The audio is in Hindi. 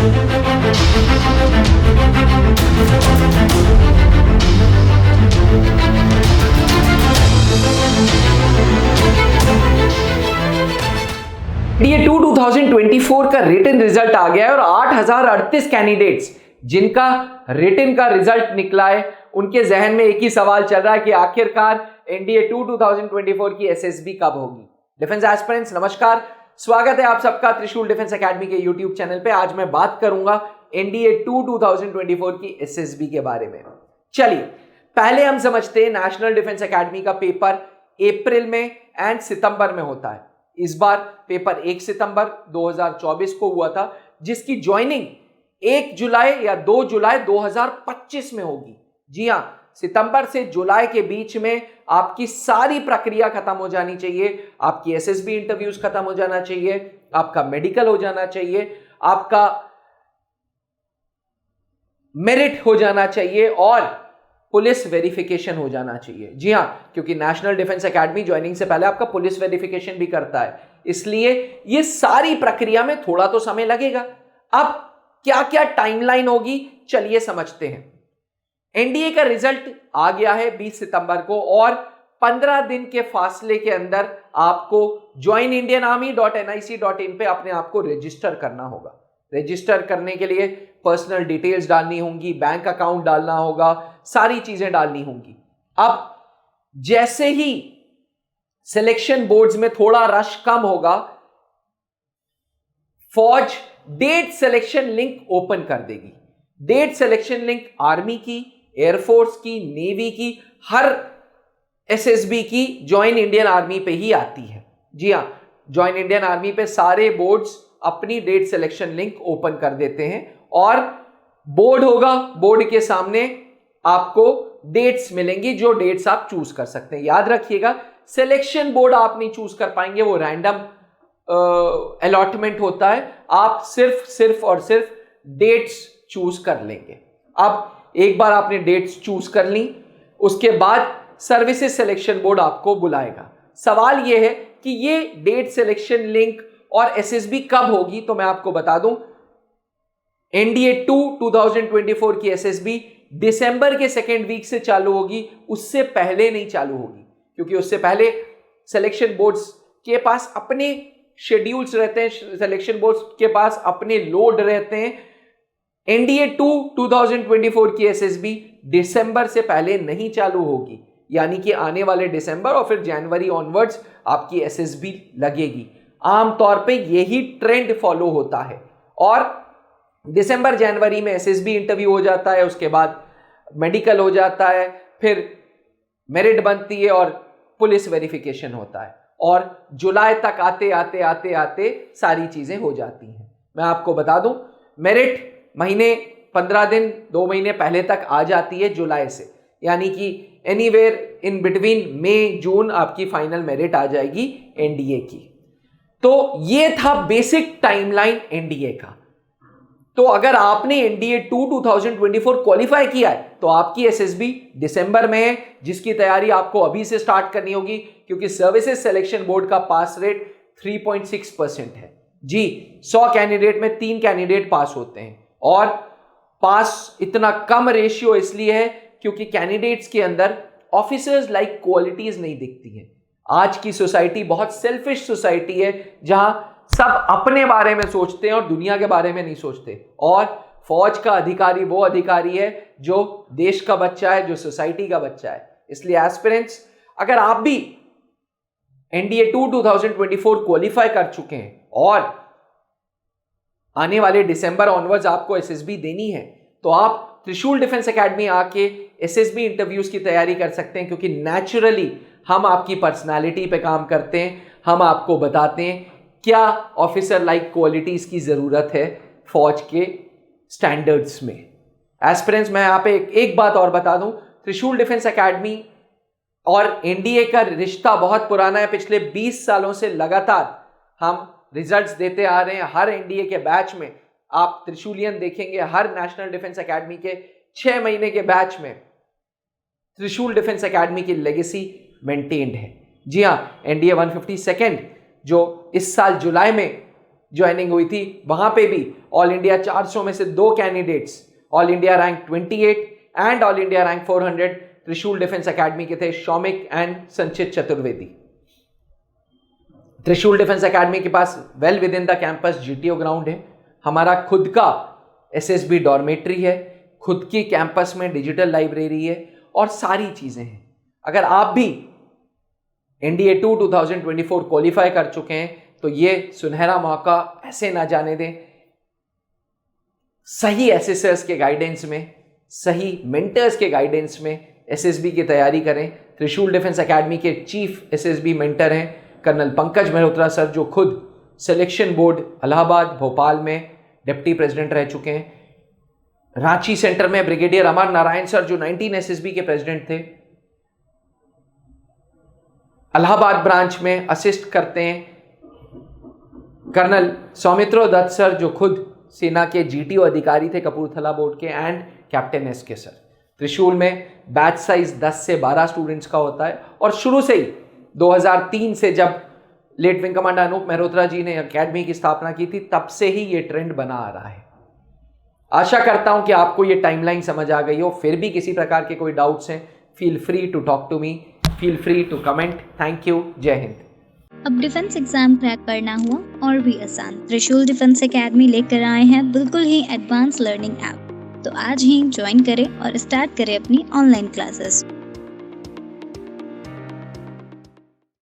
DA2 2024 का रिटन रिजल्ट आ गया है और 8038 कैंडिडेट्स जिनका रिटन का रिजल्ट निकला है उनके जहन में एक ही सवाल चल रहा है कि आखिरकार NDA2 2024 की SSB कब होगी। डिफेंस एस्पिरेंट्स नमस्कार, स्वागत है आप सबका त्रिशूल डिफेंस एकेडमी के यूट्यूब चैनल पे। आज मैं बात करूंगा NDA2 2024 की SSB के बारे में। चलिए पहले हम समझते हैं नेशनल डिफेंस एकेडमी का पेपर अप्रैल में एंड सितंबर में होता है। इस बार पेपर 1 सितंबर 2024 को हुआ था, जिसकी ज्वाइनिंग 1 जुलाई या 2 जुलाई 2025 में होगी। जी हां, सितंबर से जुलाई के बीच में आपकी सारी प्रक्रिया खत्म हो जानी चाहिए। आपकी SSB इंटरव्यूज खत्म हो जाना चाहिए, आपका मेडिकल हो जाना चाहिए, आपका मेरिट हो जाना चाहिए और पुलिस वेरिफिकेशन हो जाना चाहिए। जी हां, क्योंकि नेशनल डिफेंस एकेडमी ज्वाइनिंग से पहले आपका पुलिस वेरिफिकेशन भी करता है, इसलिए ये सारी प्रक्रिया में थोड़ा तो समय लगेगा। अब क्या क्या टाइमलाइन होगी चलिए समझते हैं। एनडीए का रिजल्ट आ गया है 20 सितंबर को और 15 दिन के फासले के अंदर आपको joinindianarmy.nic.in पे अपने आप को रजिस्टर करना होगा। रजिस्टर करने के लिए पर्सनल डिटेल्स डालनी होंगी, बैंक अकाउंट डालना होगा, सारी चीजें डालनी होंगी। अब जैसे ही सिलेक्शन बोर्ड्स में थोड़ा रश कम होगा, फौज डेट सिलेक्शन लिंक ओपन कर देगी। डेट सिलेक्शन लिंक आर्मी की, एयरफोर्स की, नेवी की, हर SSB की ज्वाइन इंडियन आर्मी पे ही आती है। जी हां, ज्वाइन इंडियन आर्मी पे सारे बोर्ड्स अपनी डेट सिलेक्शन लिंक ओपन कर देते हैं और बोर्ड होगा, बोर्ड के सामने आपको डेट्स मिलेंगी, जो डेट्स आप चूज कर सकते हैं। याद रखिएगा, सिलेक्शन बोर्ड आप नहीं चूज कर पाएंगे, वो रैंडम अलॉटमेंट होता है। आप सिर्फ और सिर्फ डेट्स चूज कर लेंगे। अब एक बार आपने डेट्स चूज कर ली, उसके बाद सर्विसेज सिलेक्शन बोर्ड आपको बुलाएगा। सवाल यह है कि ये डेट सिलेक्शन लिंक और SSB कब होगी, तो मैं आपको बता दूं, NDA2 2024 की SSB दिसंबर के सेकेंड वीक से चालू होगी, उससे पहले नहीं चालू होगी, क्योंकि उससे पहले सिलेक्शन बोर्ड्स के पास अपने शेड्यूल्स रहते हैं, सिलेक्शन बोर्ड्स के पास अपने लोड रहते हैं। NDA2 2024 की SSB दिसंबर से पहले नहीं चालू होगी, यानी कि आने वाले दिसंबर और फिर जनवरी ऑनवर्ड्स आपकी SSB लगेगी। आमतौर पे यही ट्रेंड फॉलो होता है और दिसंबर जनवरी में SSB इंटरव्यू हो जाता है, उसके बाद मेडिकल हो जाता है, फिर मेरिट बनती है और पुलिस वेरिफिकेशन होता है और जुलाई तक आते आते आते आते सारी चीजें हो जाती हैं। मैं आपको बता दूं, मेरिट महीने 15 दिन 2 महीने पहले तक आ जाती है जुलाई से, यानी कि एनीवेयर इन बिटवीन मई जून आपकी फाइनल मेरिट आ जाएगी NDA की। तो ये था बेसिक टाइमलाइन NDA का। तो अगर आपने NDA2 2024 क्वालिफाई किया है तो आपकी SSB दिसंबर में है, जिसकी तैयारी आपको अभी से स्टार्ट करनी होगी, क्योंकि सर्विसेज सिलेक्शन बोर्ड का पास रेट 3.6% है। जी, 100 कैंडिडेट में 3 कैंडिडेट पास होते हैं और पास इतना कम रेशियो इसलिए है क्योंकि कैंडिडेट्स के अंदर ऑफिसर्स लाइक क्वालिटीज नहीं दिखती हैं। आज की सोसाइटी बहुत सेल्फिश सोसाइटी है, जहां सब अपने बारे में सोचते हैं और दुनिया के बारे में नहीं सोचते। और फौज का अधिकारी वो अधिकारी है जो देश का बच्चा है, जो सोसाइटी का बच्चा है। इसलिए एस्पिरेंट्स, अगर आप भी NDA2 2024 क्वालिफाई कर चुके हैं और आने वाले दिसंबर ऑनवर्ड्स आपको SSB देनी है, तो आप त्रिशूल डिफेंस एकेडमी आके SSB इंटरव्यूज की तैयारी कर सकते हैं, क्योंकि नेचुरली हम आपकी पर्सनालिटी पे काम करते हैं। हम आपको बताते हैं क्या ऑफिसर लाइक क्वालिटीज की जरूरत है फौज के स्टैंडर्ड्स में। एस्पिरेंट्स, मैं यहाँ पे एक बात और बता दूं, त्रिशूल डिफेंस एकेडमी और NDA का रिश्ता बहुत पुराना है। पिछले 20 सालों से लगातार हम रिजल्ट्स देते आ रहे हैं। हर NDA के बैच में आप त्रिशूलियन देखेंगे, हर नेशनल डिफेंस एकेडमी के 6 महीने के बैच में त्रिशूल डिफेंस एकेडमी की लेगेसी मेंटेन्ड है। जी हाँ, NDA 152 जो इस साल जुलाई में ज्वाइनिंग हुई थी, वहां पे भी ऑल इंडिया 400 में से 2 candidates all India rank 28 and all India rank 400 त्रिशूल डिफेंस एकेडमी के थे, शौमिक एंड संचित चतुर्वेदी। त्रिशूल डिफेंस एकेडमी के पास well within the campus GTO ground है, हमारा खुद का एसएसबी डॉर्मेट्री है, खुद की कैंपस में डिजिटल लाइब्रेरी है और सारी चीजें हैं। अगर आप भी एनडीए 2 2024 क्वालिफाई कर चुके हैं तो ये सुनहरा मौका ऐसे ना जाने दें। सही एसएसएस के गाइडेंस में, सही मेंटर्स के गाइडेंस में एसएसबी की तैयारी करें। त्रिशूल डिफेंस एकेडमी के चीफ एसएसबी मेंटर हैं कर्नल पंकज मल्होत्रा सर, जो खुद सिलेक्शन बोर्ड इलाहाबाद, भोपाल में डिप्टी प्रेसिडेंट रह चुके हैं। रांची सेंटर में ब्रिगेडियर अमर नारायण सर, जो 19 एसएसबी के प्रेसिडेंट थे। इलाहाबाद ब्रांच में असिस्ट करते हैं कर्नल सौमित्रो दत्त सर, जो खुद सेना के जीटीओ अधिकारी थे कपूरथला बोर्ड के, एंड कैप्टन एस के सर। त्रिशूल में बैच साइज 10 से 12 स्टूडेंट्स का होता है और शुरू से ही 2003 से जब late wing commander Anup Mehrotra ji ने एकेडमी की स्थापना की थी, तब से ही ये ट्रेंड बना आ रहा है। आशा करता हूं कि आपको ये टाइमलाइन समझ आ गई हो। फिर भी किसी प्रकार के कोई डाउट्स हैं, feel free to talk to me, feel free to comment. Thank you, जय हिंद। अब डिफेंस एग्जाम क्रैक करना हुआ और भी आसान, त्रिशूल डिफेंस एकेडमी लेकर आए हैं बिल्कुल ही एडवांस लर्निंग ऐप। तो आज ही ज्वाइन करें और स्टार्ट करें अपनी ऑनलाइन क्लासेस।